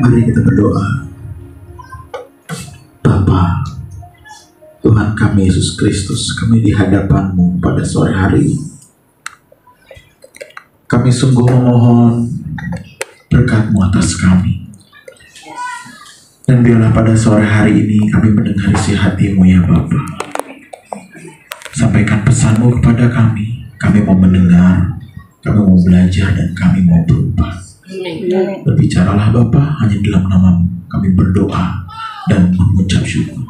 Mari kita berdoa. Bapa, Tuhan kami Yesus Kristus, kami di hadapan-Mu pada sore hari ini. Kami sungguh memohon berkat-Mu atas kami. Dan biarlah pada sore hari ini kami mendengar isi hati-Mu ya Bapa. Sampaikan pesan-Mu kepada kami. Kami mau mendengar, kami mau belajar, dan kami mau berubah. Berbicaralah Bapa, hanya dalam nama-Mu kami berdoa dan mengucap syukur.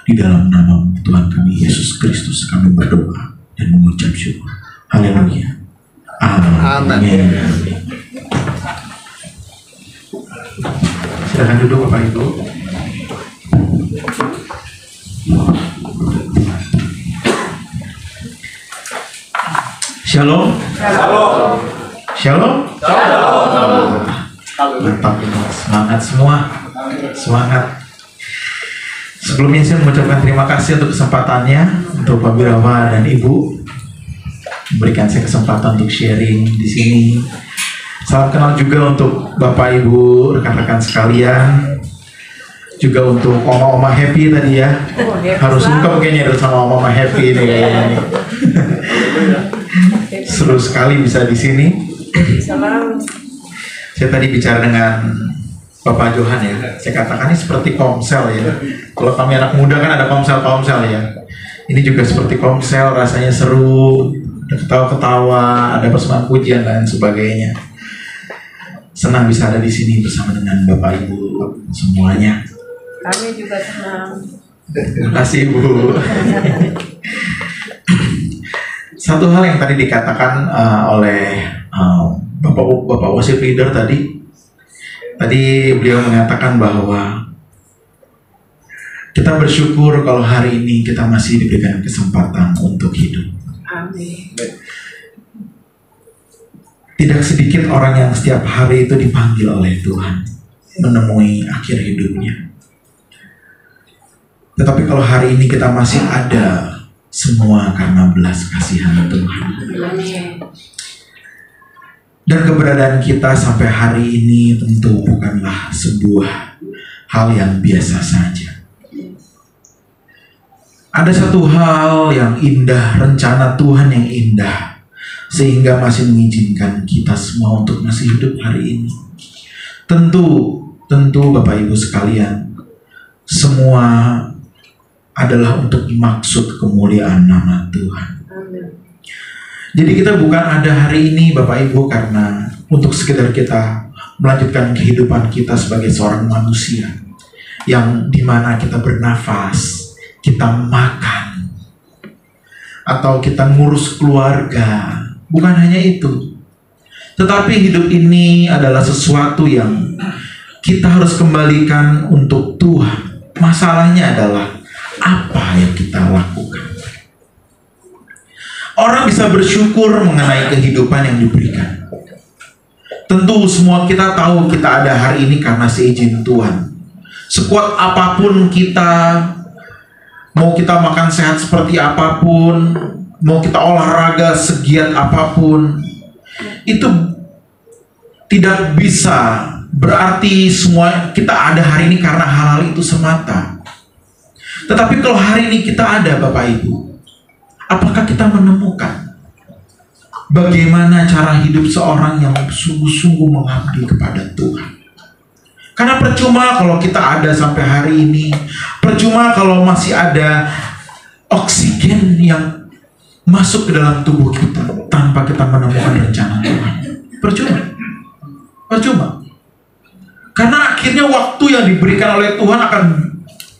Di dalam nama Tuhan kami Yesus Kristus kami berdoa dan mengucap syukur. Haleluya. Amin. Silakan duduk Bapak Ibu. Shalom. Shalom. Shalom. Shalom. Mantap, semangat semua. Semangat. Sebelumnya saya mengucapkan terima kasih untuk kesempatannya, untuk Pak Birawa dan Ibu memberikan saya kesempatan untuk sharing di sini. Salam kenal juga untuk Bapak Ibu, rekan-rekan sekalian. Juga untuk Oma-Oma Happy tadi ya. Harus lengkap kayaknya sama Oma-Oma Happy ini kayaknya nih. Seru sekali bisa di sini. Saya tadi bicara dengan Bapak Johan ya, saya katakan ini seperti komsel ya. Kalau kami anak muda kan ada komsel ya. Ini juga seperti komsel, rasanya seru, ada ketawa-ketawa, ada persembahan pujian dan sebagainya. Senang bisa ada di sini bersama dengan Bapak Ibu semuanya. Kami juga senang. Terima kasih Ibu. Satu hal yang tadi dikatakan oleh Bapak Worship Leader tadi beliau mengatakan bahwa kita bersyukur kalau hari ini kita masih diberikan kesempatan untuk hidup. Amin. Tidak sedikit orang yang setiap hari itu dipanggil oleh Tuhan menemui akhir hidupnya. Tetapi kalau hari ini kita masih ada, semua karena belas kasihan Tuhan. Amin. Dan keberadaan kita sampai hari ini tentu bukanlah sebuah hal yang biasa saja. Ada satu hal yang indah, rencana Tuhan yang indah, sehingga masih mengizinkan kita semua untuk masih hidup hari ini. Tentu Bapak Ibu sekalian, semua adalah untuk maksud kemuliaan nama Tuhan. Jadi kita bukan ada hari ini Bapak Ibu karena untuk sekedar kita melanjutkan kehidupan kita sebagai seorang manusia yang dimana kita bernafas, kita makan, atau kita ngurus keluarga. Bukan hanya itu, tetapi hidup ini adalah sesuatu yang kita harus kembalikan untuk Tuhan. Masalahnya adalah apa yang kita lakukan. Orang bisa bersyukur mengenai kehidupan yang diberikan. Tentu semua kita tahu kita ada hari ini karena seizin Tuhan. Sekuat apapun kita, mau kita makan sehat seperti apapun, mau kita olahraga segiat apapun, itu tidak bisa berarti semua kita ada hari ini karena hal-hal itu semata. Tetapi kalau hari ini kita ada Bapak Ibu, apakah kita menemukan bagaimana cara hidup seorang yang sungguh-sungguh mengabdi kepada Tuhan? Karena percuma kalau kita ada sampai hari ini, percuma kalau masih ada oksigen yang masuk ke dalam tubuh kita tanpa kita menemukan rencana Tuhan. Percuma. Karena akhirnya waktu yang diberikan oleh Tuhan akan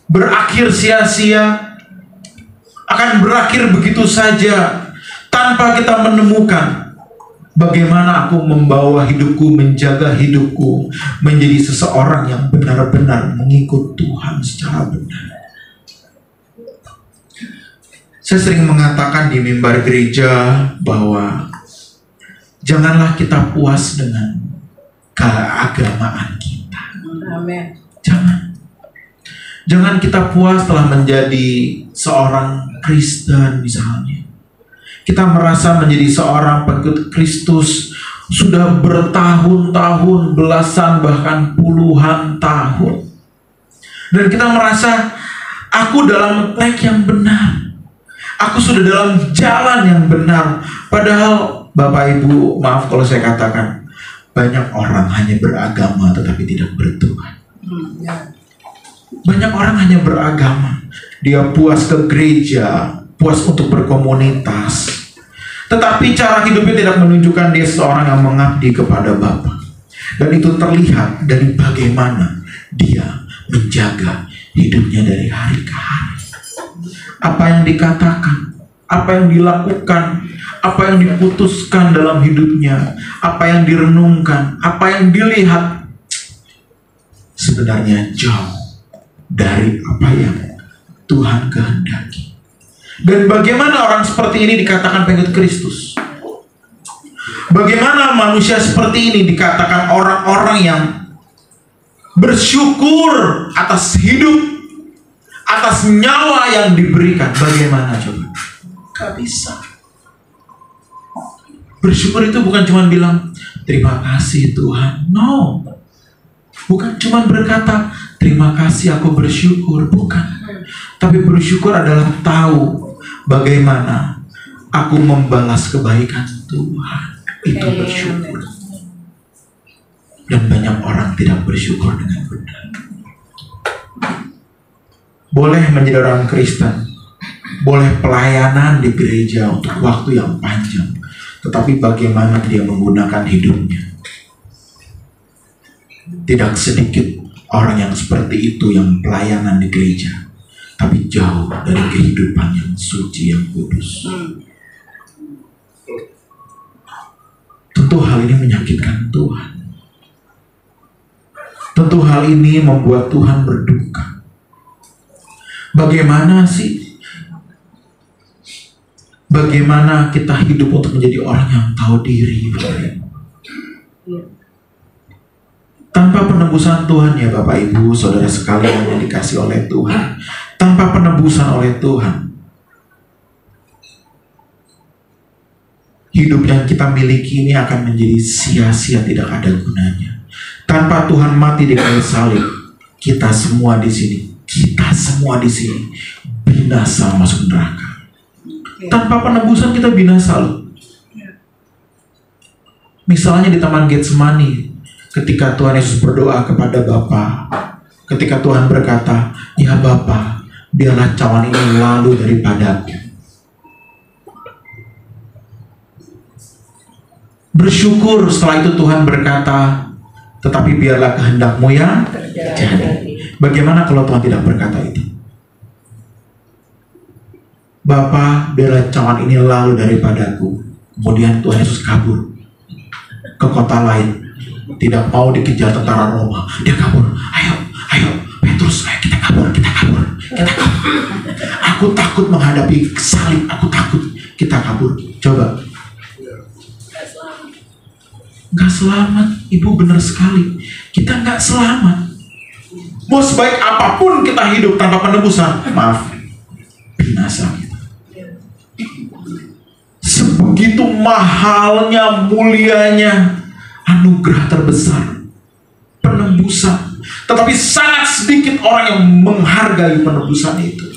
berakhir sia-sia, akan berakhir begitu saja tanpa kita menemukan bagaimana aku membawa hidupku, menjaga hidupku menjadi seseorang yang benar-benar mengikut Tuhan secara benar. Saya sering mengatakan di mimbar gereja bahwa janganlah kita puas dengan keagamaan kita. Amin. Jangan kita puas setelah menjadi seorang Kristen misalnya. Kita merasa menjadi seorang pengikut Kristus Sudah bertahun-tahun, belasan bahkan puluhan tahun. Dan kita merasa, aku dalam track yang benar. Aku sudah dalam jalan yang benar. Padahal Bapak Ibu, maaf kalau saya katakan, banyak orang hanya beragama tetapi tidak bertuhan. Banyak orang hanya beragama. Dia puas ke gereja, puas untuk berkomunitas, tetapi cara hidupnya tidak menunjukkan dia seorang yang mengabdi kepada Bapa. Dan itu terlihat dari bagaimana dia menjaga hidupnya dari hari ke hari. Apa yang dikatakan, apa yang dilakukan, apa yang diputuskan dalam hidupnya, apa yang direnungkan, apa yang dilihat, sebenarnya jauh dari apa yang Tuhan kehendaki. Dan bagaimana orang seperti ini dikatakan pengikut Kristus? Bagaimana manusia seperti ini dikatakan orang-orang yang bersyukur atas hidup, atas nyawa yang diberikan? Bagaimana coba? Gak bisa. Bersyukur itu bukan cuma bilang terima kasih Tuhan. No. Bukan cuma berkata terima kasih aku bersyukur. Bukan. Tapi bersyukur adalah tahu bagaimana aku membalas kebaikan Tuhan. Itu bersyukur. Dan banyak orang tidak bersyukur dengan benar. Boleh menjadi orang Kristen, boleh pelayanan di gereja untuk waktu yang panjang, tetapi bagaimana dia menggunakan hidupnya. Tidak sedikit orang yang seperti itu yang pelayanan di gereja, tapi jauh dari kehidupan yang suci, yang kudus. Tentu hal ini menyakitkan Tuhan. Tentu hal ini membuat Tuhan berduka. Bagaimana sih? Bagaimana kita hidup untuk menjadi orang yang tahu diri? Tanpa penebusan Tuhan ya Bapak Ibu, saudara sekalian yang dikasih oleh Tuhan. Tanpa penebusan oleh Tuhan, hidup yang kita miliki ini akan menjadi sia-sia, tidak ada gunanya. Tanpa Tuhan mati di kayu salib, kita semua di sini binasa masuk neraka. Tanpa penebusan kita binasa loh. Misalnya di Taman Getsemani, ketika Tuhan Yesus berdoa kepada Bapa, ketika Tuhan berkata, ya Bapa, biarlah cawan ini lalu daripadaku. Bersyukur setelah itu Tuhan berkata, tetapi biarlah kehendakmu yang terjadi. Bagaimana kalau Tuhan tidak berkata itu? Bapa, biarlah cawan ini lalu daripadaku. Kemudian Tuhan Yesus kabur ke kota lain. Tidak mau dikejar tentara Roma. Dia kabur. Ayo, Petrus, ayo kita kabur. Aku takut menghadapi salib. Aku takut. Kita kabur. Coba. Gak selamat. Ibu benar sekali. Kita gak selamat. Mau sebaik apapun kita hidup tanpa penebusan, maaf, binasa kita. Sebegitu mahalnya, mulianya anugerah terbesar, penebusan. Tetapi sangat sedikit orang yang menghargai penebusan itu.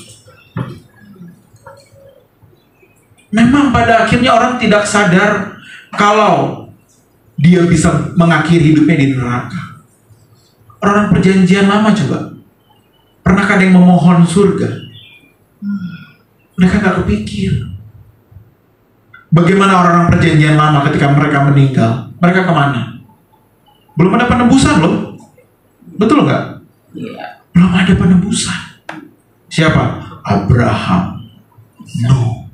Memang pada akhirnya orang tidak sadar kalau dia bisa mengakhiri hidupnya di neraka. Orang perjanjian lama coba, pernahkah ada yang memohon surga? Mereka gak kepikir. Bagaimana orang-orang perjanjian lama ketika mereka meninggal? Mereka kemana? Belum ada penebusan loh. Betul gak? Belum ada penebusan. Siapa? Abraham, Nuh,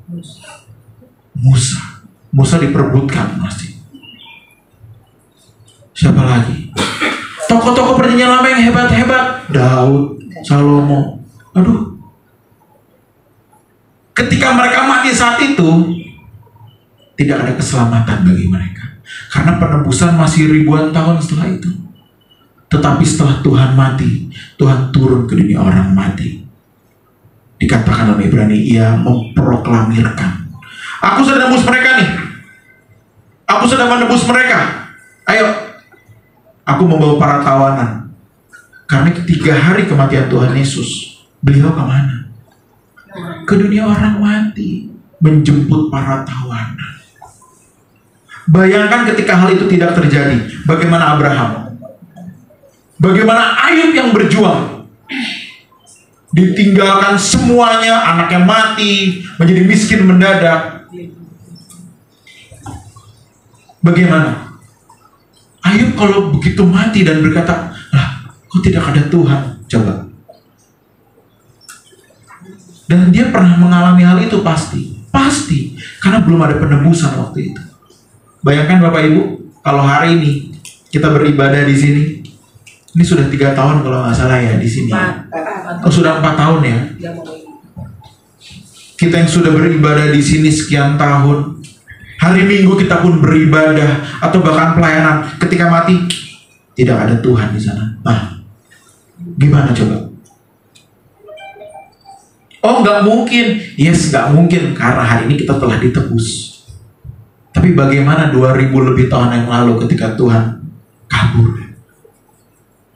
Musa. Musa diperebutkan pasti. Siapa lagi? Tokoh-tokoh perjanjian lama yang hebat-hebat, Daud, Salomo. Aduh. Ketika mereka mati saat itu, tidak ada keselamatan bagi mereka. Karena penebusan masih ribuan tahun setelah itu. Tetapi setelah Tuhan mati, Tuhan turun ke dunia orang mati. Dikatakan dalam Ibrani, ia memproklamirkan, aku sudah nembus mereka nih. Aku sudah menebus mereka. Ayo, aku membawa para tawanan. Karena 3 hari kematian Tuhan Yesus, beliau kemana? Ke dunia orang mati, menjemput para tawanan. Bayangkan ketika hal itu tidak terjadi, bagaimana Abraham? Bagaimana Ayub yang berjuang? Ditinggalkan semuanya, anaknya mati, menjadi miskin mendadak. Bagaimana? Ayub kalau begitu mati dan berkata, lah, kok tidak ada Tuhan? Coba. Dan dia pernah mengalami hal itu pasti. Pasti. Karena belum ada penebusan waktu itu. Bayangkan Bapak Ibu, kalau hari ini kita beribadah di sini, ini sudah 3 tahun kalau nggak salah ya di sini. Oh, sudah 4 tahun ya. Kita yang sudah beribadah di sini sekian tahun, hari Minggu kita pun beribadah atau bahkan pelayanan. Ketika mati, tidak ada Tuhan di sana. Nah, gimana coba? Oh, nggak mungkin. Yes, nggak mungkin karena hari ini kita telah ditebus. Tapi bagaimana 2000 lebih tahun yang lalu ketika Tuhan kabur?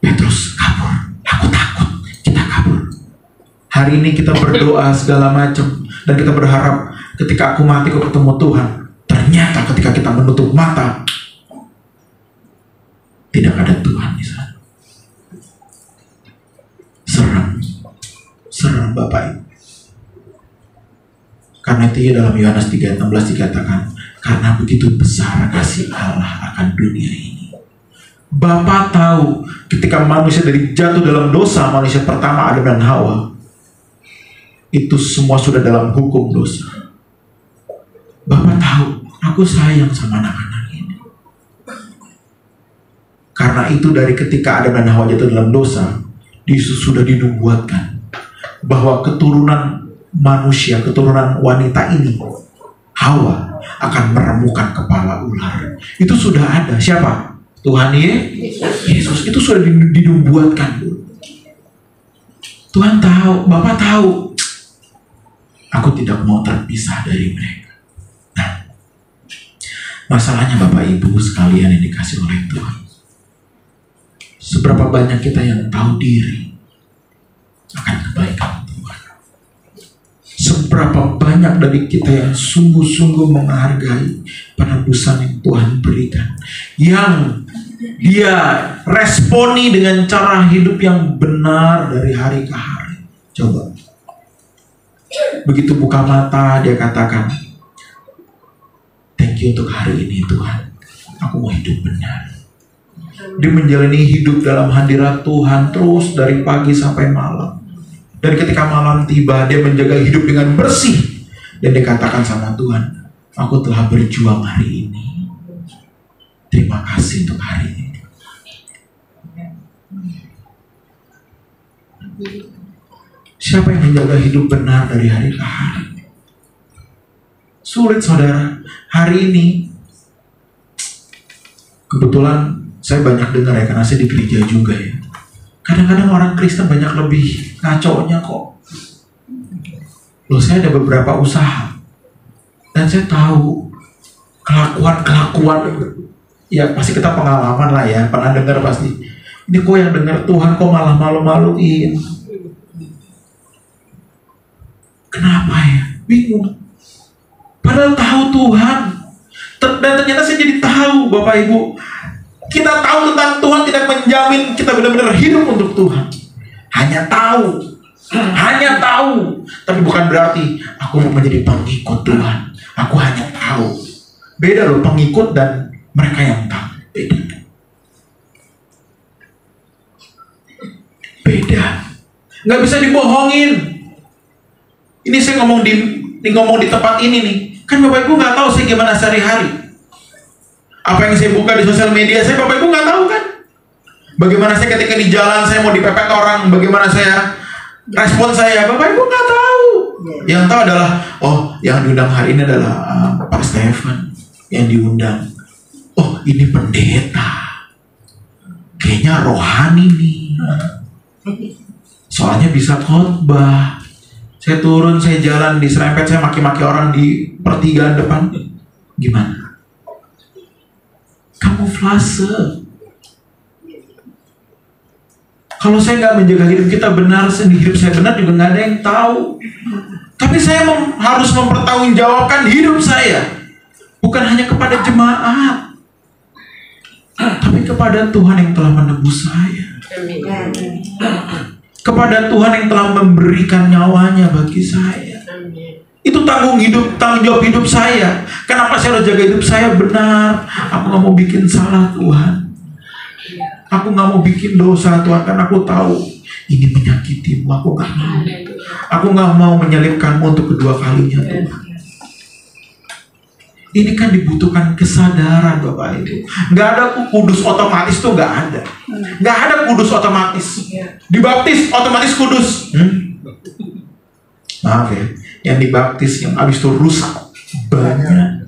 Petrus kabur. Aku takut. Kita kabur. Hari ini kita berdoa segala macam. Dan kita berharap ketika aku mati aku ketemu Tuhan. Ternyata ketika kita menutup mata, tidak ada Tuhan di sana. Seram Bapak Ibu. Karena itu dalam Yohanes 3:16 dikatakan, karena begitu besar kasih Allah akan dunia ini. Bapa tahu ketika manusia dari jatuh dalam dosa, manusia pertama Adam dan Hawa, itu semua sudah dalam hukum dosa. Bapa tahu, aku sayang sama anak-anak ini. Karena itu dari ketika Adam dan Hawa jatuh dalam dosa, Yesus sudah dinubuatkan bahwa keturunan manusia, keturunan wanita ini, Hawa, akan meremukkan kepala ular. Itu sudah ada. Siapa? Tuhan Yesus. Itu sudah dinubuatkan. Tuhan tahu, Bapa tahu. Aku tidak mau terpisah dari mereka. Nah, masalahnya Bapak Ibu sekalian yang dikasih oleh Tuhan, seberapa banyak kita yang tahu diri akan kebaikan Tuhan? Seberapa banyak dari kita yang sungguh-sungguh menghargai penebusan yang Tuhan berikan, yang dia responi dengan cara hidup yang benar dari hari ke hari. Coba, begitu buka mata dia katakan, thank you untuk hari ini Tuhan, aku mau hidup benar. Dia menjalani hidup dalam hadirat Tuhan terus dari pagi sampai malam. Dan ketika malam tiba, dia menjaga hidup dengan bersih. Dan dia katakan sama Tuhan, aku telah berjuang hari ini. Terima kasih untuk hari ini. Siapa yang menjaga hidup benar dari hari ke hari? Sulit saudara. Hari ini, kebetulan saya banyak dengar ya, karena saya di gereja juga ya. Kadang-kadang orang Kristen banyak lebih ngaconya kok. Loh, saya ada beberapa usaha. Dan saya tahu kelakuan. Ya pasti kita pengalaman lah ya. Pernah dengar pasti. Ini kok yang dengar Tuhan kok malah malu-maluin. Kenapa ya? Bingung. Padahal tahu Tuhan. Dan ternyata saya jadi tahu Bapak Ibu. Kita tahu tentang Tuhan tidak menjamin kita benar-benar hidup untuk Tuhan. Hanya tahu. Tapi bukan berarti aku mau menjadi pengikut Tuhan. Aku hanya tahu. Beda loh pengikut dan mereka yang tahu. Beda. Nggak bisa dibohongin. Ini saya ngomong di tempat ini nih. Kan Bapak Ibu nggak tahu saya gimana sehari-hari. Apa yang saya buka di sosial media saya, Bapak Ibu nggak tahu kan? Bagaimana saya ketika di jalan saya mau dipepet orang, bagaimana saya respon saya, Bapak Ibu nggak tahu. Yang tahu adalah, oh yang diundang hari ini adalah Pak Stephen yang diundang. Oh ini pendeta, kayaknya rohani nih. Soalnya bisa khotbah. Saya turun, saya jalan, diserempet, saya maki-maki orang di pertigaan depan. Gimana? Kamuflase. Kalau saya nggak menjaga hidup kita benar, hidup saya benar juga nggak ada yang tahu. Tapi saya harus mempertanggungjawabkan hidup saya, bukan hanya kepada jemaat, tapi kepada Tuhan yang telah menebus saya, kepada Tuhan yang telah memberikan nyawanya bagi saya. Itu tanggung jawab hidup saya. Kenapa saya harus jaga hidup saya benar? Aku nggak mau bikin salah, Tuhan. Aku nggak mau bikin dosa, Tuhan, karena aku tahu ini menyakitimu. Aku nggak mau. Aku nggak mau menyalibkanmu untuk kedua kalinya, Tuhan. Ini kan dibutuhkan kesadaran, Bapak Ibu. Nggak ada kudus otomatis tuh, nggak ada. Nggak ada kudus otomatis. Dibaptis otomatis kudus. Maaf ya, yang dibaptis yang habis itu rusak banyak.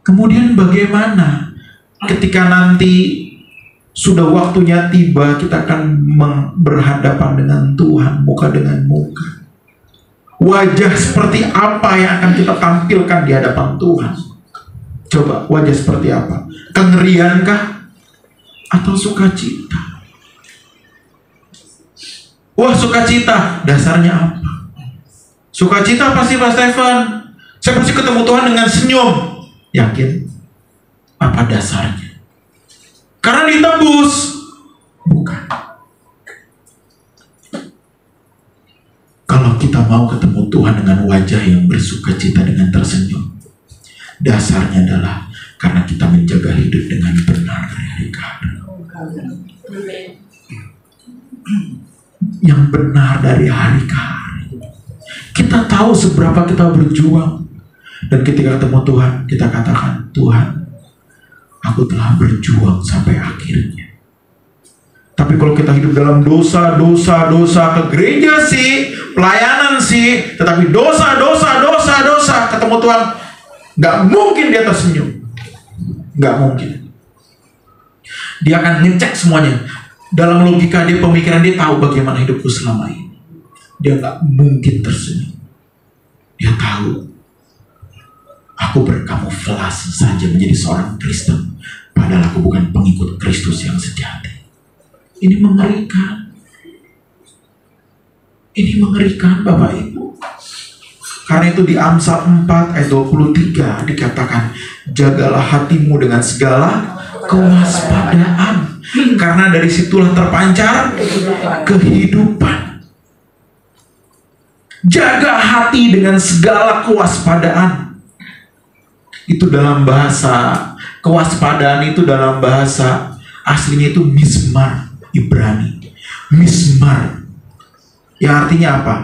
Kemudian bagaimana ketika nanti sudah waktunya tiba, kita akan berhadapan dengan Tuhan muka dengan muka. Wajah seperti apa yang akan kita tampilkan di hadapan Tuhan? Coba, wajah seperti apa? Kengeriankah? Atau sukacita? Wah, sukacita. Dasarnya apa? Sukacita pasti, Pak Stefan. Saya pasti ketemu Tuhan dengan senyum. Yakin? Apa dasarnya? Karena ditebus? Bukan. Kalau kita mau ketemu Tuhan dengan wajah yang bersukacita dengan tersenyum, dasarnya adalah karena kita menjaga hidup dengan benar dari hari ke hari. Yang benar dari hari ke hari. Kita tahu seberapa kita berjuang. Dan ketika ketemu Tuhan, kita katakan, Tuhan, aku telah berjuang sampai akhirnya. Tapi kalau kita hidup dalam dosa, ke gereja sih, pelayanan sih, tetapi dosa, ketemu Tuhan, nggak mungkin dia tersenyum. Nggak mungkin. Dia akan ngecek semuanya. Dalam logika dia, pemikiran dia tahu bagaimana hidupku selama ini. Dia nggak mungkin tersenyum. Dia tahu aku berkamuflase saja menjadi seorang Kristen, padahal aku bukan pengikut Kristus yang sejati. Ini mengerikan. Ini mengerikan, Bapak Ibu. Karena itu di Amsal 4 ayat 23 dikatakan, jagalah hatimu dengan segala kewaspadaan, karena dari situlah terpancar kehidupan. Jaga hati dengan segala kewaspadaan. Itu dalam bahasa kewaspadaan, itu dalam bahasa aslinya itu mismar, Ibrani. Mismar yang artinya apa?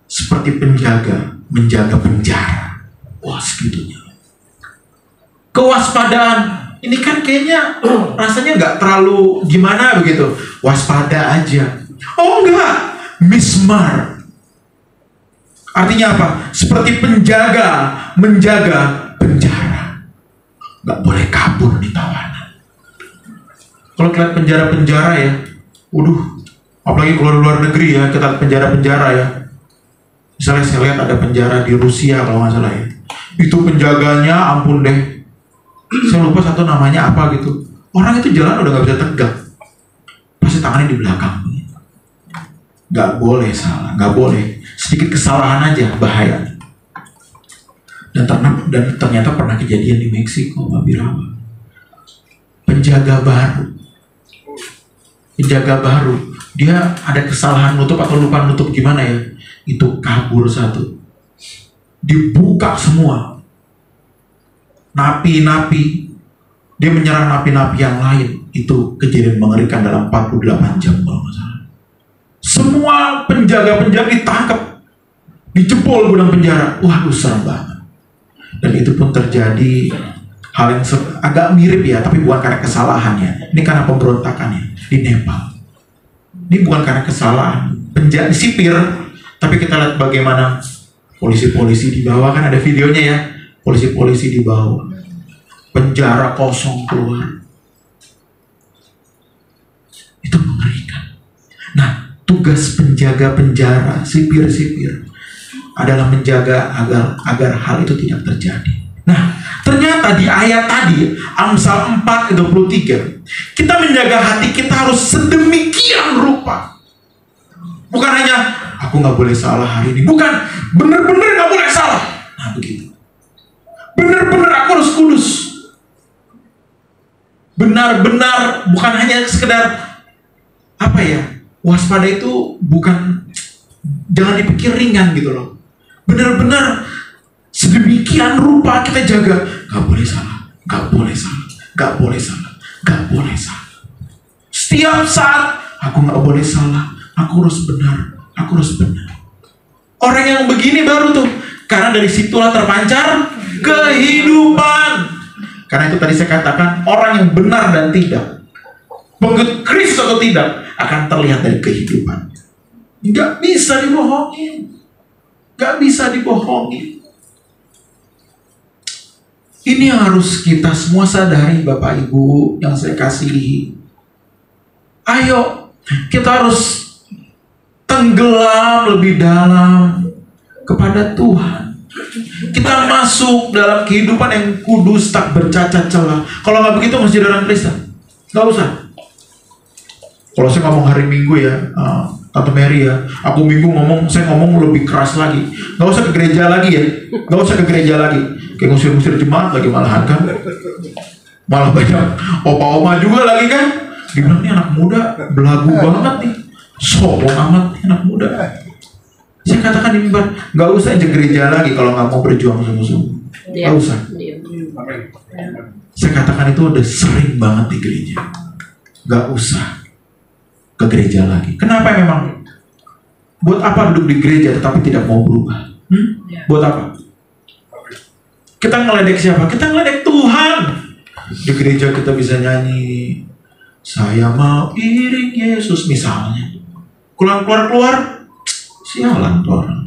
Seperti penjaga, menjaga penjara. Wah, segitunya. Kewaspadaan ini kan kayaknya rasanya nggak terlalu gimana begitu. Waspada aja. Oh enggak, mismar artinya apa? Seperti penjaga, menjaga penjara. Nggak boleh kabur di tawanan. Kalau lihat penjara-penjara ya, waduh, apalagi kalau luar negeri ya, kita lihat penjara-penjara ya. Misalnya saya lihat ada penjara di Rusia kalau nggak salah ya. Itu penjaganya ampun deh. Saya lupa satu namanya apa gitu. Orang itu jalan udah nggak bisa tegak. Pasti tangannya di belakang. Nggak boleh salah, nggak boleh. Sedikit kesalahan aja bahaya. Dan ternyata pernah kejadian di Meksiko, Pak Birawa. Penjaga baru, dia ada kesalahan nutup atau lupa nutup gimana ya, itu kabur satu, dibuka semua, napi-napi, dia menyerang napi-napi yang lain. Itu kejadian mengerikan dalam 48 jam kalau nggak salah. Semua penjaga-penjaga ditangkap, dijebol gudang penjara. Waduh, serem banget. Dan itu pun terjadi hal yang agak mirip ya, tapi bukan karena kesalahannya. Ini karena pemberontakannya di Nepal. Ini bukan karena kesalahan penjaga sipir, tapi kita lihat bagaimana polisi-polisi di bawah, kan ada videonya ya, polisi-polisi di bawah, penjara kosong keluar. Itu mengerikan. Nah, tugas penjaga penjara, sipir-sipir, adalah menjaga agar hal itu tidak terjadi. Nah, ternyata di ayat tadi, Amsal 4:23, kita menjaga hati kita harus sedemikian rupa. Bukan hanya, aku gak boleh salah hari ini. Bukan, bener-bener gak boleh salah. Nah, begitu. Bener-bener aku harus kudus. Benar-benar, bukan hanya sekedar, waspada itu bukan, jangan dipikir ringan gitu loh. Benar-benar sedemikian rupa kita jaga, gak boleh salah, gak boleh salah, gak boleh salah, gak boleh salah. Setiap saat aku gak boleh salah, aku harus benar, aku harus benar. Orang yang begini baru tuh, karena dari situlah terpancar kehidupan. Karena itu tadi saya katakan, orang yang benar dan tidak, pengikut Kristus atau tidak, akan terlihat dari kehidupan. Gak bisa dibohongin, gak bisa dibohongin. Ini yang harus kita semua sadari, Bapak Ibu yang saya kasihi. Ayo, kita harus tenggelam lebih dalam kepada Tuhan. Kita masuk dalam kehidupan yang kudus, tak bercacat celah. Kalau nggak begitu masih jadi orang Kristen. Nggak usah. Kalau saya ngomong hari Minggu ya, Tante Mary ya, aku Minggu saya ngomong lebih keras lagi. Nggak usah ke gereja lagi ya, nggak usah ke gereja lagi. Kayak ngusir-ngusir jemaat lagi malahan kan. Malah banyak opa-oma juga lagi kan. Dibilang nih anak muda belagu banget nih, sombong amat nih anak muda. Saya katakan di mimbar, nggak usah ke gereja lagi kalau nggak mau berjuang sungguh-sungguh. Nggak usah. Saya katakan itu udah sering banget di gereja. Nggak usah ke gereja lagi. Kenapa memang? Buat apa duduk di gereja tetapi tidak mau berubah? Buat apa? Kita ngeledek siapa? Kita ngeledek Tuhan. Di gereja kita bisa nyanyi, saya mau iring Yesus misalnya. Keluar, sialan tuh orang.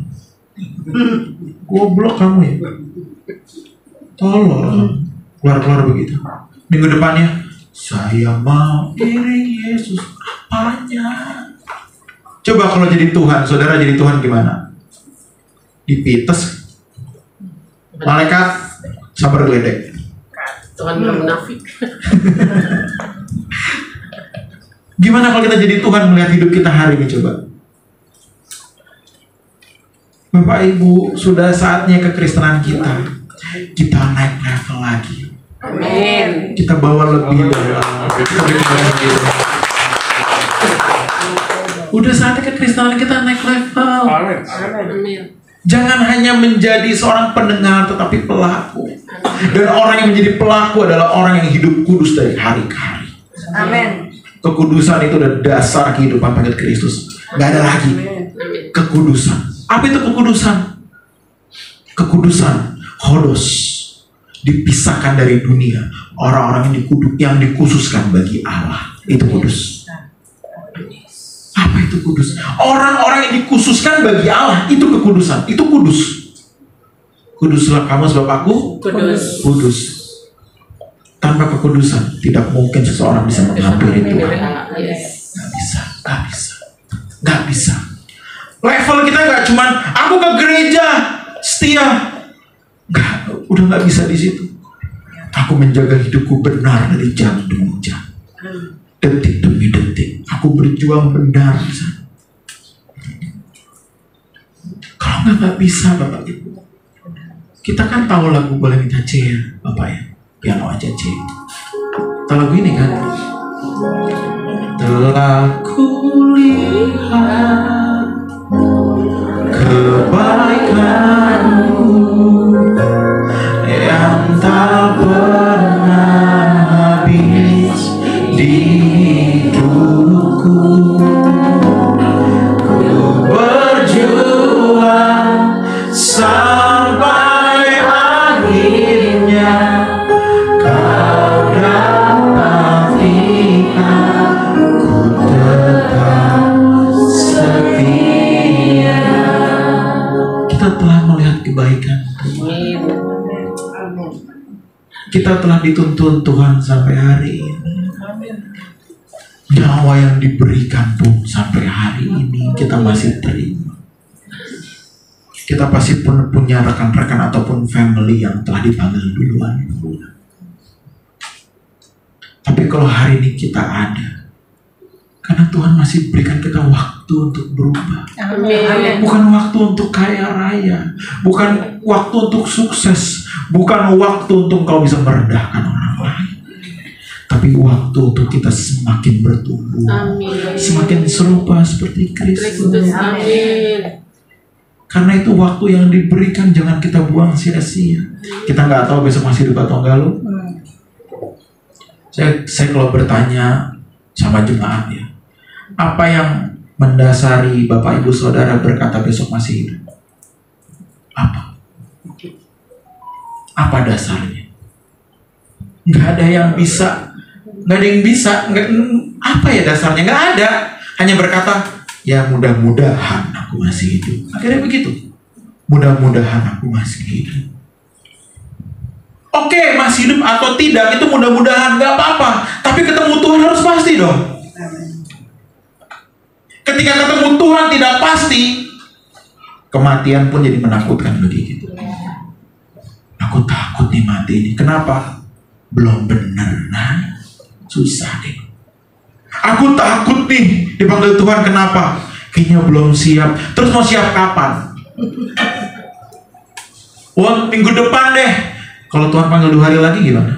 Goblok kamu ya. Tolong. Keluar begitu. Minggu depannya, saya mau iring Yesus. Apanya? Coba kalau jadi Tuhan, saudara jadi Tuhan gimana? Dipites. Malaikat sabar geledek. Tuhan belum munafik. Gimana kalau kita jadi Tuhan melihat hidup kita hari ini, coba? Bapak Ibu, sudah saatnya kekristenan kita naik level lagi. Amin. Kita bawa lebih dalam. Udah saatnya kekristenan kita naik level. Amin. Jangan hanya menjadi seorang pendengar tetapi pelaku. Dan orang yang menjadi pelaku adalah orang yang hidup kudus dari hari ke hari. Amin. Kekudusan itu adalah dasar kehidupan pengikut Kristus. Gak ada lagi kekudusan. Apa itu kekudusan? Kekudusan, hodos, dipisahkan dari dunia. Orang-orang yang dikhususkan bagi Allah. Itu kudus. Apa itu kudus? Orang-orang yang dikhususkan bagi Allah, itu kekudusan. Itu kudus. Kuduslah kamu sebab aku kudus. Tanpa kekudusan tidak mungkin seseorang bisa menghampiri Tuhan. Gak bisa. Level kita gak cuman aku ke gereja setia. Udah gak bisa di situ. Aku menjaga hidupku benar dari jam demi jam, detik demi detik. Aku berjuang benar. Kalau nggak bisa, Bapak Ibu. Kita kan tahu lagu boleh minta C ya, Bapak ya. Piano aja C. Tahu lagu ini kan? Telah kulihat kebaikanmu yang tak pernah habis di hidupku. Ku berjuang sampai akhirnya kau dapat lihat ku tetap setia. Kita telah melihat kebaikan Tuhan. Kita telah dituntun Tuhan sampai hari ini. Nyawa yang diberikan pun sampai hari ini kita masih terima. kita pasti pun punya rekan-rekan ataupun family yang telah dipanggil duluan. Tapi kalau hari ini kita ada, karena Tuhan masih berikan kita waktu untuk berubah. Amin. Bukan waktu untuk kaya raya, bukan waktu untuk sukses, bukan waktu untuk kau bisa merendahkan orang lain, tapi waktu untuk kita semakin bertumbuh, Amin. semakin serupa seperti Kristus. Amin. Karena itu waktu yang diberikan jangan kita buang sia-sia. Kita nggak tahu besok masih hidup atau enggak loh. Saya kalau bertanya sama jemaat ya, apa yang mendasari Bapak Ibu Saudara berkata besok masih hidup? Apa? Apa dasarnya? Nggak ada yang bisa. Apa ya dasarnya? Nggak ada. Hanya berkata, ya mudah-mudahan aku masih hidup. Akhirnya begitu. Mudah-mudahan aku masih hidup. Oke, masih hidup atau tidak itu mudah-mudahan, nggak apa-apa. Tapi ketemu Tuhan harus pasti dong. Ketika ketemu Tuhan tidak pasti, kematian pun jadi menakutkan bagi kita. Aku takut nih mati ini. Kenapa? Belum benar. Nah, susah deh. Aku takut nih dipanggil Tuhan. Kenapa? Kayaknya belum siap. Terus mau siap kapan? Wah, minggu depan deh. Kalau Tuhan panggil 2 hari lagi gimana?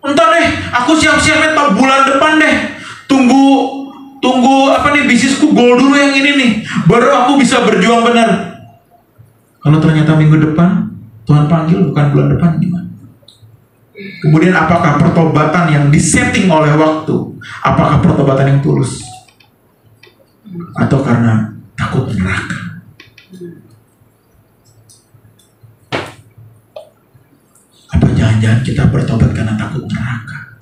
Entar deh, aku siap-siapnya bulan depan deh. Tunggu apa nih, bisnisku goal dulu yang ini nih, baru aku bisa berjuang benar. Kalau ternyata minggu depan Tuhan panggil bukan bulan depan, gimana? Kemudian apakah pertobatan yang disetting oleh waktu, apakah pertobatan yang tulus? Atau karena takut neraka? Apa jangan-jangan kita bertobat karena takut neraka?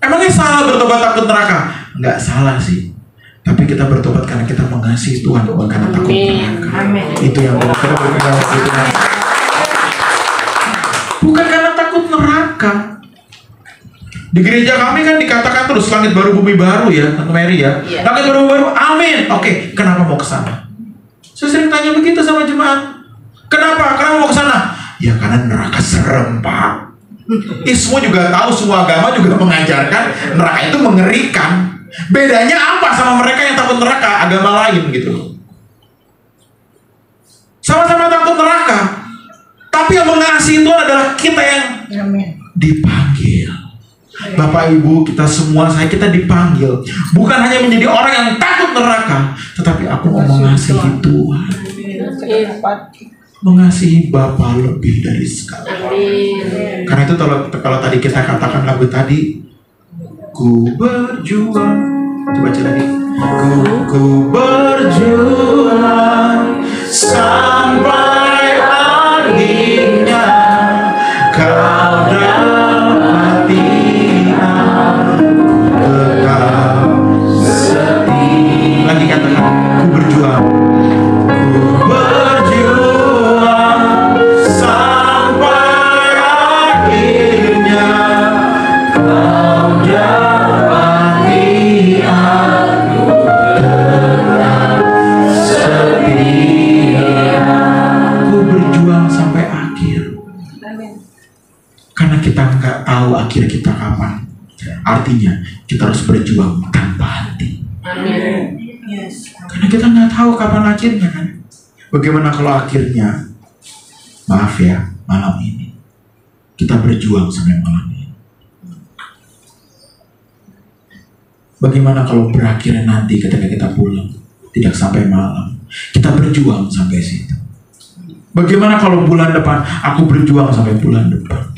Emangnya salah bertobat takut neraka? Enggak salah sih. Tapi kita bertobat karena kita mengasihi Tuhan, bukan karena takut neraka. Amin. Itu yang kita mengasihi Tuhan. Bukan karena takut neraka. Di gereja kami kan dikatakan terus langit baru bumi baru ya, Tante Mary ya. Iya. Langit baru bumi baru, amin. Oke, kenapa mau ke sana? Saya sering tanya begitu sama jemaat. Kenapa mau ke sana? Ya karena neraka serem, Pak. Semua juga tahu, semua agama juga mengajarkan neraka itu mengerikan. Bedanya apa sama mereka yang takut neraka? Agama lain gitu. Sama-sama takut neraka, tapi yang mengasihi Tuhan adalah kita yang dipanggil. Bapak Ibu, kita semua, kita dipanggil bukan hanya menjadi orang yang takut neraka, tetapi aku mau mengasihi Tuhan, mengasihi Bapa lebih dari sekarang. Karena itu kalau tadi kita katakan lagu tadi, ku berjuang, coba baca lagi, ku berjuang sampai akhirnya kau dapati aku tetap setia. Lagi katakan, ku berjuang. Kita nggak tahu akhir kita kapan. Artinya kita harus berjuang tanpa henti. Amin. Karena kita nggak tahu kapan akhirnya kan. Bagaimana kalau akhirnya, maaf ya, malam ini kita berjuang sampai malam ini. Bagaimana kalau berakhirnya nanti ketika kita pulang tidak sampai malam, kita berjuang sampai situ. Bagaimana kalau bulan depan aku berjuang sampai bulan depan?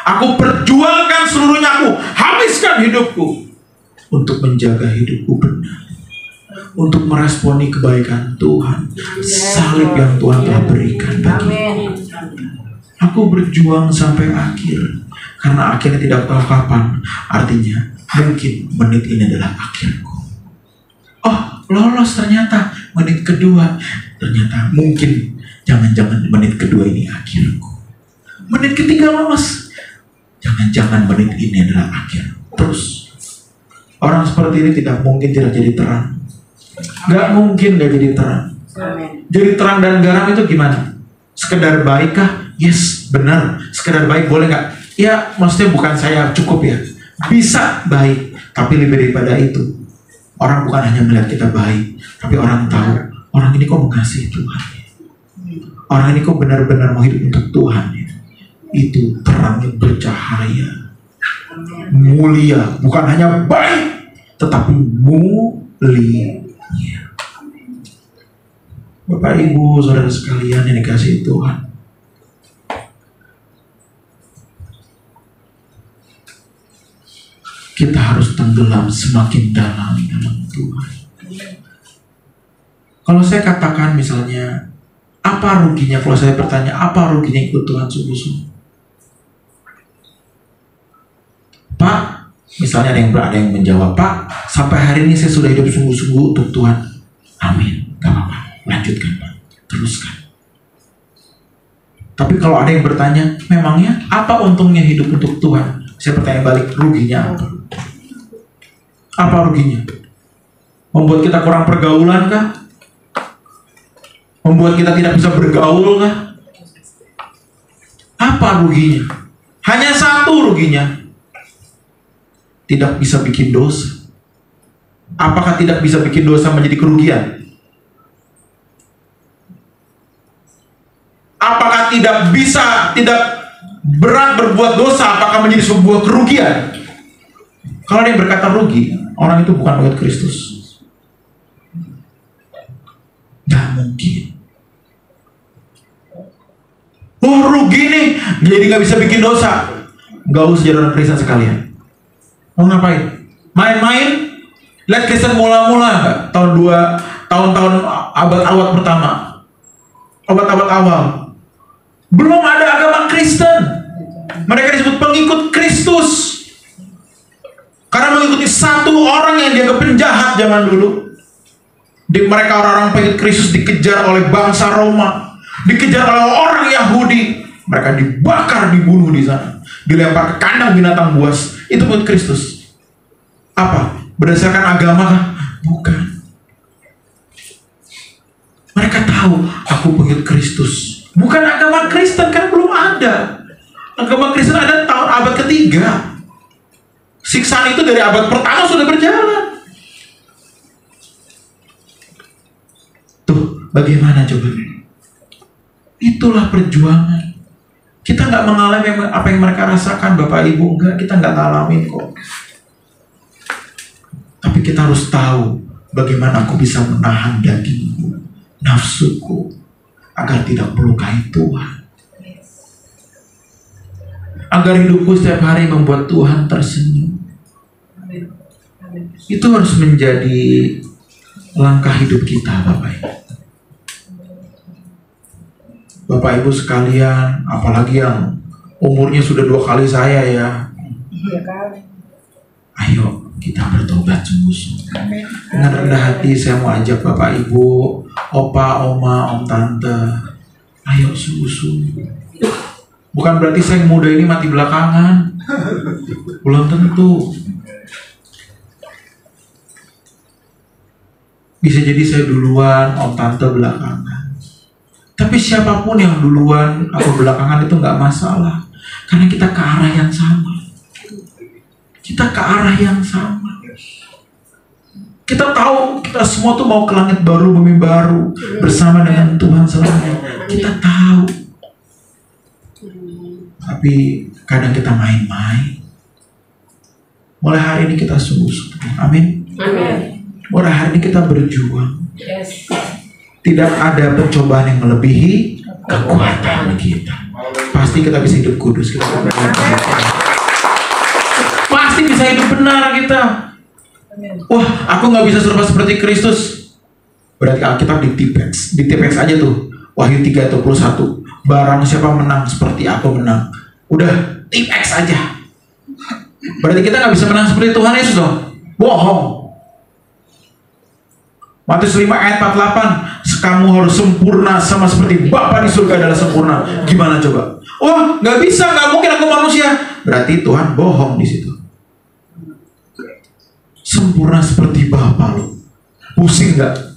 Aku perjuangkan seluruhnya, aku habiskan hidupku untuk menjaga hidupku benar, untuk meresponi kebaikan Tuhan, salib yang Tuhan telah berikan bagiku. Aku berjuang sampai akhir, karena akhirnya tidak tahu kapan. Artinya mungkin menit ini adalah akhirku. Oh, lolos ternyata menit kedua. Ternyata mungkin jangan-jangan menit kedua ini akhirku. Menit ketiga lolos. Jangan-jangan menit ini adalah akhir. Terus orang seperti ini tidak mungkin tidak jadi terang. Gak mungkin gak jadi terang. Jadi terang dan garam itu gimana? Sekedar baik kah? Yes, benar. Sekedar baik boleh gak? Ya, maksudnya bukan saya cukup ya. Bisa baik, tapi lebih daripada itu. Orang bukan hanya melihat kita baik, tapi orang tahu, orang ini kok mengasihi Tuhan. Orang ini kok benar-benar mau hidup untuk Tuhan. Itu terang yang bercahaya. Mulia, bukan hanya baik, tetapi mulia. Bapak Ibu, saudara sekalian yang dikasihi Tuhan, kita harus tenggelam semakin dalam Tuhan. Kalau saya katakan misalnya, apa ruginya kalau saya bertanya, apa ruginya ikut Tuhan sungguh-sungguh? Pak, misalnya ada yang menjawab, Pak, sampai hari ini saya sudah hidup sungguh-sungguh untuk Tuhan. Amin, gak apa-apa, lanjutkan Pak, teruskan. Tapi kalau ada yang bertanya, memangnya apa untungnya hidup untuk Tuhan? Saya bertanya balik, ruginya apa? Apa ruginya? Membuat kita kurang pergaulan kah? Membuat kita tidak bisa bergaul kah? Apa ruginya? Hanya satu ruginya. Tidak bisa bikin dosa. Apakah tidak bisa bikin dosa menjadi kerugian? Apakah tidak berat berbuat dosa, apakah menjadi sebuah kerugian? Kalau ada yang berkata rugi, orang itu bukan murid Kristus. Gak mungkin. Oh rugi nih, jadi gak bisa bikin dosa. Gak usah jadi orang Kristen sekalian. Mau ngapain? Main-main? Lihat Kristen mula-mula gak? Tahun-tahun abad-abad pertama, abad-abad awal, belum ada agama Kristen. Mereka disebut pengikut Kristus karena mengikuti satu orang yang dianggap penjahat zaman dulu. Mereka orang-orang pengikut Kristus dikejar oleh bangsa Roma, dikejar oleh orang Yahudi. Mereka dibakar, dibunuh di sana, dilempar ke kandang binatang buas. Itu pengikut Kristus. Apa? Berdasarkan agama kah? Bukan. Mereka tahu aku pengikut Kristus. Bukan agama Kristen, kan belum ada. Agama Kristen ada tahun abad ketiga. Siksaan itu dari abad pertama sudah berjalan. Tuh, bagaimana coba? Itulah perjuangan. Kita nggak mengalami apa yang mereka rasakan, Bapak Ibu. Enggak, kita nggak ngalamin kok. Tapi kita harus tahu bagaimana aku bisa menahan dagingku, nafsuku, agar tidak melukai Tuhan. Agar hidupku setiap hari membuat Tuhan tersenyum. Itu harus menjadi langkah hidup kita, Bapak Ibu. Bapak Ibu sekalian, apalagi yang umurnya sudah 2 kali saya ya. Ayo kita bertobat sungguh-sungguh. Dengan rendah hati saya mau ajak Bapak Ibu, Opa, Oma, Om, Tante, ayo sungguh-sungguh. Bukan berarti saya yang muda ini mati belakangan. Belum tentu. Bisa jadi saya duluan, Om Tante belakangan. Tapi siapapun yang duluan atau belakangan itu nggak masalah. Karena kita ke arah yang sama. Kita ke arah yang sama. Kita tahu kita semua tuh mau ke langit baru, bumi baru, bersama dengan Tuhan selamanya. Kita tahu. Tapi kadang kita main-main. Mulai hari ini kita sungguh-sungguh. Amin. Mulai hari ini kita berjuang. Tidak ada pencobaan yang melebihi kekuatan kita. Pasti kita bisa hidup kudus. Pasti bisa hidup benar kita. Wah, aku nggak bisa serupa seperti Kristus. Berarti Alkitab ditipex aja tuh. Wahyu 3:21. Barang siapa menang seperti aku menang. Udah, tipex aja. Berarti kita nggak bisa menang seperti Tuhan Yesus dong. Bohong. Matius 5 ayat 48. Kamu harus sempurna sama seperti Bapa di surga adalah sempurna. Gimana coba? Oh, nggak bisa, nggak mungkin aku manusia. Berarti Tuhan bohong di situ. Sempurna seperti Bapa lo. Pusing nggak?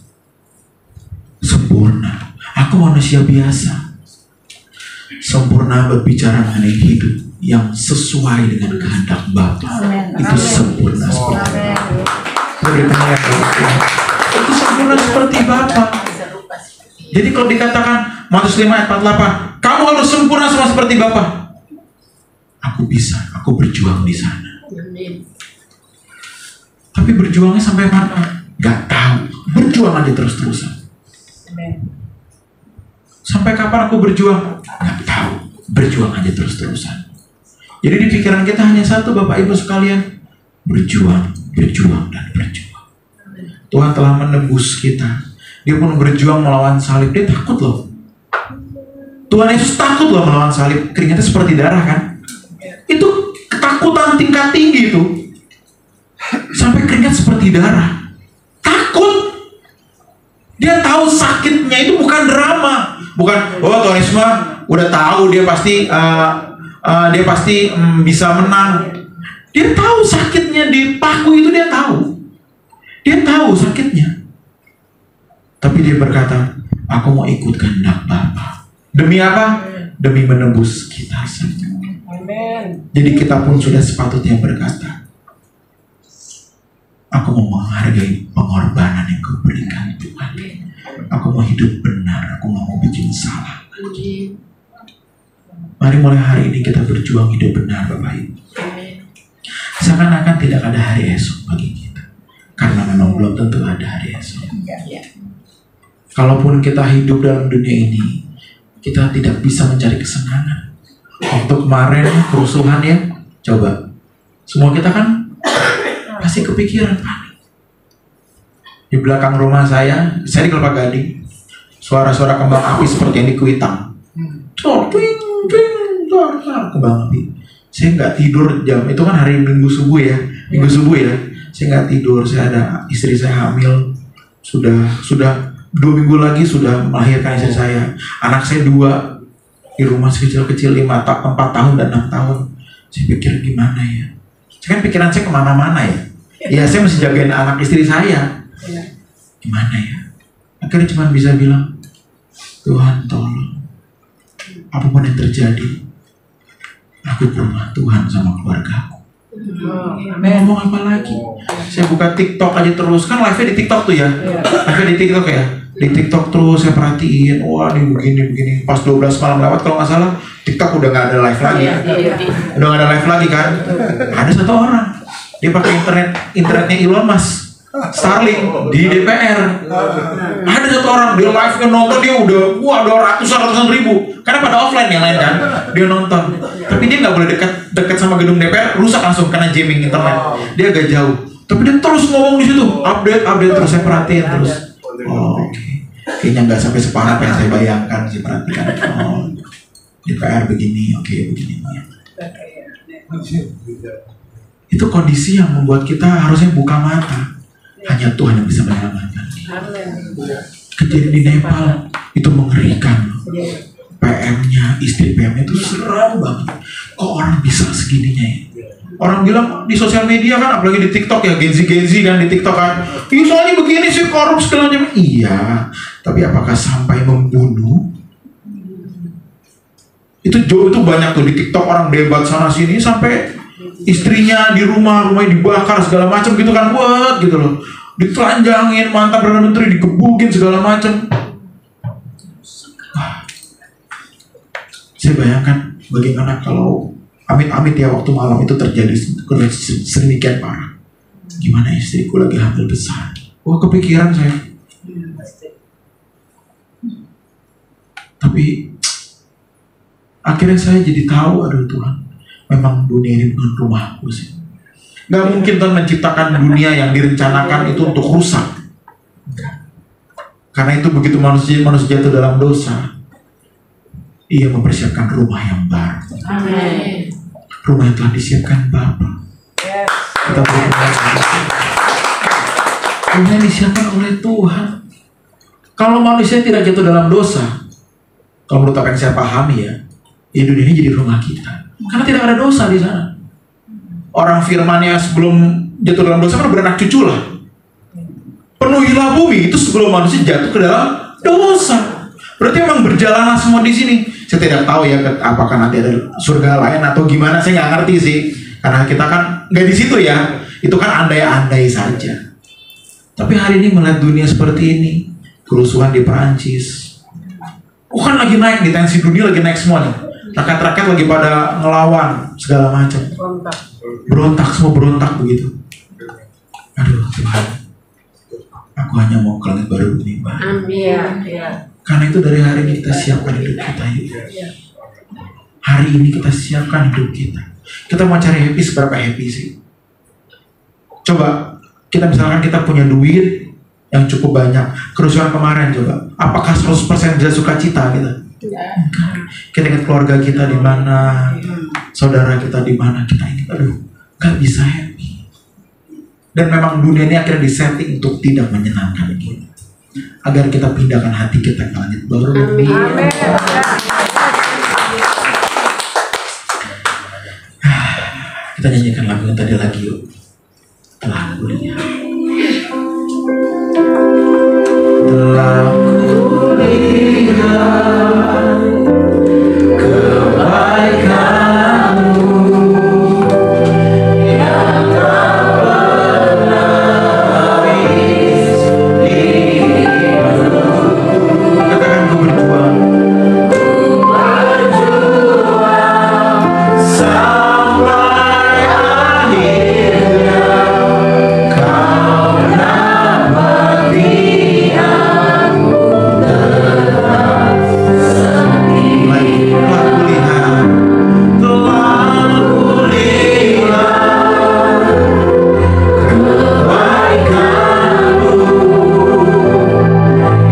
Sempurna. Aku manusia biasa. Sempurna berbicara mengenai hidup yang sesuai dengan kehendak Bapa. Itu sempurna seperti Bapa. Itu sempurna seperti Bapa. Jadi kalau dikatakan Matius 5 ayat 48, kamu harus sempurna sama seperti Bapa. Aku bisa, aku berjuang di sana. Tapi berjuangnya sampai mana? Gak tahu. Berjuang aja terus-terusan. Sampai kapan aku berjuang? Gak tahu. Berjuang aja terus-terusan. Jadi di pikiran kita hanya satu, Bapak Ibu sekalian. Berjuang, berjuang, dan berjuang. Tuhan telah menebus kita. Dia pun berjuang melawan salib. Dia takut loh. Tuhan Yesus takut loh melawan salib. Keringatnya seperti darah kan? Itu ketakutan tingkat tinggi itu. Sampai keringat seperti darah. Takut. Dia tahu sakitnya itu bukan drama. Bukan, oh Tuhan Yesus mah udah tahu dia pasti bisa menang. Dia tahu sakitnya di paku itu, dia tahu. Dia tahu sakitnya. Tapi dia berkata, aku mau ikut kehendak Bapa. Demi apa? Demi menebus kita semua. Jadi kita pun sudah sepatutnya berkata, aku mau menghargai pengorbanan yang Kau berikan Tuhan. Aku mau hidup benar, aku mau bikin salah. Mari mulai hari ini kita berjuang hidup benar, Bapak Ibu. Seakan-akan tidak ada hari esok bagi kita. Karena memang belum tentu ada hari esok. Kalaupun kita hidup dalam dunia ini, kita tidak bisa mencari kesenangan. Waktu kemarin kerusuhan ya, coba. Semua kita kan pasti kepikiran panik. Di belakang rumah saya di Kelapa Gading, suara-suara kembang api seperti yang di Kuitang. Kembang api. Saya nggak tidur jam itu kan hari Minggu subuh ya, Saya nggak tidur. Saya ada istri saya hamil, sudah 2 minggu lagi sudah melahirkan istri saya. Anak saya 2 di rumah kecil-kecil 4 tahun dan 6 tahun. Saya pikir gimana ya? Saya kan pikiran saya kemana-mana ya. Ya saya mesti jagain anak istri saya. Gimana ya? Akhirnya cuma bisa bilang, Tuhan tolong. Apapun yang terjadi, aku ke rumah Tuhan sama keluargaku. Ngomong apa lagi? Saya buka TikTok aja terus. Kan live-nya di TikTok tuh ya. Live-nya di TikTok ya. Di TikTok terus saya perhatiin. Wah ini begini. Pas 12 malam lewat kalau nggak salah, TikTok udah nggak ada live lagi. Udah nggak ada live lagi kan? Ada satu orang. Dia pakai internetnya Elon Musk, Starlink di DPR. Ada satu orang dia live-nya nonton, dia udah ratusan ribu. Karena pada offline yang lain kan, dia nonton. Tapi dia nggak boleh dekat sama gedung DPR, rusak langsung karena jamming internet. Dia agak jauh. Tapi dia terus ngomong di situ, update terus. Saya perhatiin terus. Oh, oke. Kayaknya nggak sampai separah apa yang saya bayangkan. Saya perhatikan. Oh, DPR begini, oke begini. Itu kondisi yang membuat kita harusnya buka mata. Hanya Tuhan yang bisa menyelamatkan. Kejadian di Nepal itu mengerikan. PM-nya, istri PM-nya itu seram banget. Kok orang bisa segininya ya? Orang bilang di sosial media kan, apalagi di TikTok ya, Gen Z kan di TikTok kan. Iya soalnya begini sih, korup segala macam. Iya, tapi apakah sampai membunuh? Itu banyak tuh di TikTok, orang debat sana sini sampai istrinya di rumahnya dibakar segala macam gitu kan, buat gitu loh, ditelanjangin, mantan perdana menteri digebukin segala macam. Saya bayangkan bagaimana kalau amit-amit ya waktu malam itu terjadi sedemikian parah. Gimana istriku lagi hamil besar? Wah kepikiran saya. Tapi akhirnya saya jadi tahu, aduh Tuhan, memang dunia ini bukan rumahku sih. Gak mungkin Tuhan menciptakan dunia yang direncanakan itu untuk rusak. Karena itu begitu manusia jatuh dalam dosa, Ia mempersiapkan rumah yang baru. Amin. Rumah yang telah disiapkan Bapa. Kita berdoa. Rumah yang disiapkan oleh Tuhan. Kalau manusia tidak jatuh dalam dosa, kalau menurut apa yang saya pahami ya dunia ini jadi rumah kita. Karena tidak ada dosa di sana. Orang firmannya sebelum jatuh dalam dosa kan beranak cucu lah. Penuhilah bumi itu sebelum manusia jatuh ke dalam dosa. Berarti memang berjalanlah semua di sini. Saya tidak tahu ya apakah nanti ada surga lain atau gimana, saya nggak ngerti sih. Karena kita kan nggak di situ ya. Itu kan andai-andai saja. Tapi hari ini melihat dunia seperti ini, kerusuhan di Perancis, kan lagi naik nih, tensi dunia lagi naik semua nih. Rakyat-rakyat lagi pada ngelawan segala macam. Berontak, semua berontak begitu. Aduh Tuhan, aku hanya mau ke langit baru ini, Pak. Amin. Karena itu dari hari ini kita siapkan hidup kita. Hari ini kita siapkan hidup kita. Kita mau cari happy, seberapa happy sih? Coba, kita misalkan kita punya duit yang cukup banyak. Kerusuhan kemarin coba, apakah 100% bisa sukacita kita? Kita ingat keluarga kita di mana, saudara kita di mana, kita ini, aduh, nggak bisa happy. Dan memang dunia ini akhirnya disetting untuk tidak menyenangkan kita, agar kita pindahkan hati kita ke langit baru. Amin. Kita nyanyikan lagu yang tadi lagi yuk. Telah kulihat, telah kulihat kebaikanmu yang tak pernah habis di hidupku. Katakan ku berjuang sampai akhirnya. Kau nabati aku tetap setia. Telah kulihat kebaikanmu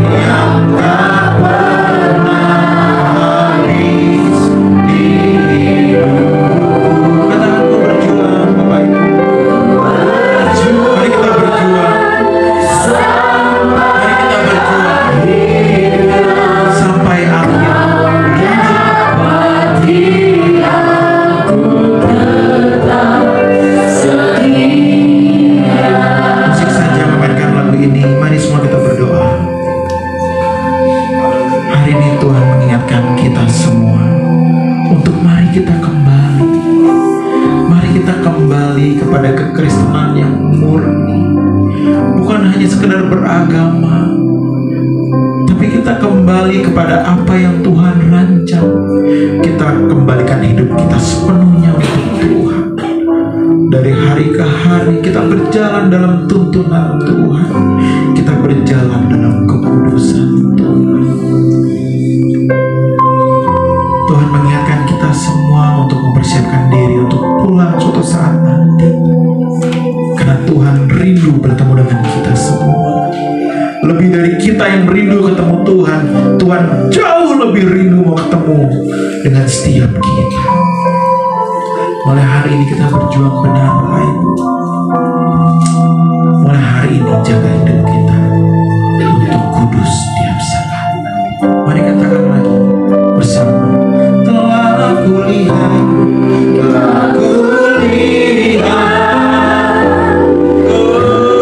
yang tak pernah habis di hidupku. Katakan ku berjuang, Bapak Ibu. Mari kita berjuang. Mari kita berjuang sampai akhir. Musik saja memainkan lagu ini. Mari semua kita berdoa. Hari ini Tuhan mengingatkan kita semua untuk mari kita kembali. Mari kita kembali kepada kekristenan yang murni. Bukan hanya sekedar beragama, tapi kita kembali kepada apa yang Tuhan rancang. Kita kembalikan hidup kita sepenuhnya untuk Tuhan. Dari hari ke hari kita berjalan dalam tuntunan Tuhan. Kita berjalan dalam kekudusan Tuhan. Tuhan mengingatkan kita semua untuk mempersiapkan diri untuk pulang suatu saat nanti. Karena Tuhan rindu bertemu dengan kita semua. Lebih dari kita yang rindu ketemu Tuhan, Tuhan jauh lebih rindu mau ketemu dengan setiap kita. Mulai hari ini kita berjuang benar, Bapak Ibu. Mulai hari ini jaga hidup kita untuk kudus setiap saat. Mari katakan lagi bersama. Telah kulihat, telah kulihat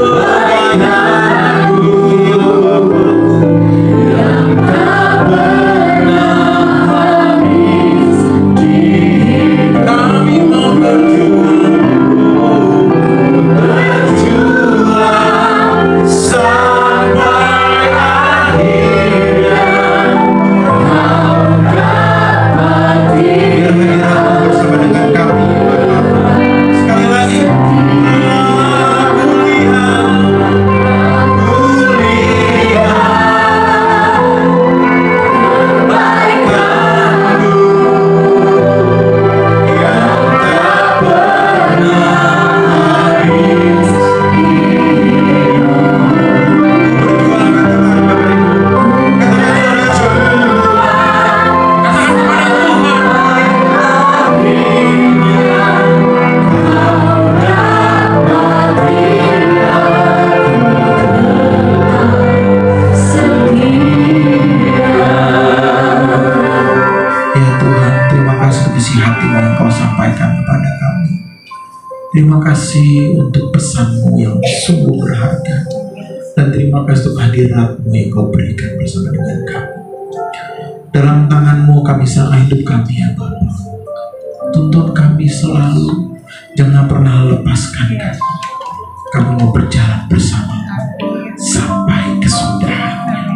kebaikanmu yang tak pernah habis di hidupku. Kami mau berjuang sampai akhirnya. Kau dapati. Biar hadiratmu bersama dengan kami, Bapak. Sekali lagi. Aku lihat kebaikanmu yang tak pernah habis di hidupku. Berjuang, katakan Bapak Ibu. Katakan saudara berjuang. Katakan kepada Tuhan. Ya Tuhan, terima kasih untuk isi hati-Mu yang Kau sampaikan kepada kami. Terima kasih untuk pesan-Mu yang sungguh berharga. Dan terima kasih untuk hadirat-Mu yang Kau berikan bersama dengan kami. Dalam tangan-Mu kami serahkan hidup kami ya Bapa. Tuntun kami selalu, jangan pernah lepaskan kami. Kami mau berjalan bersama sampai kesudahan.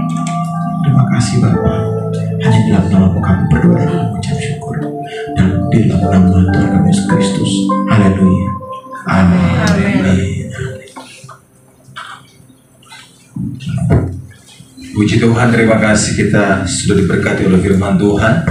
Terima kasih Bapa. Hanya dalam nama-Mu kami berdoa dan mengucap syukur. Dan di dalam nama Tuhan kami Yesus Kristus. Haleluya. Amin. Puji Tuhan, terima kasih kita sudah diberkati oleh firman Tuhan.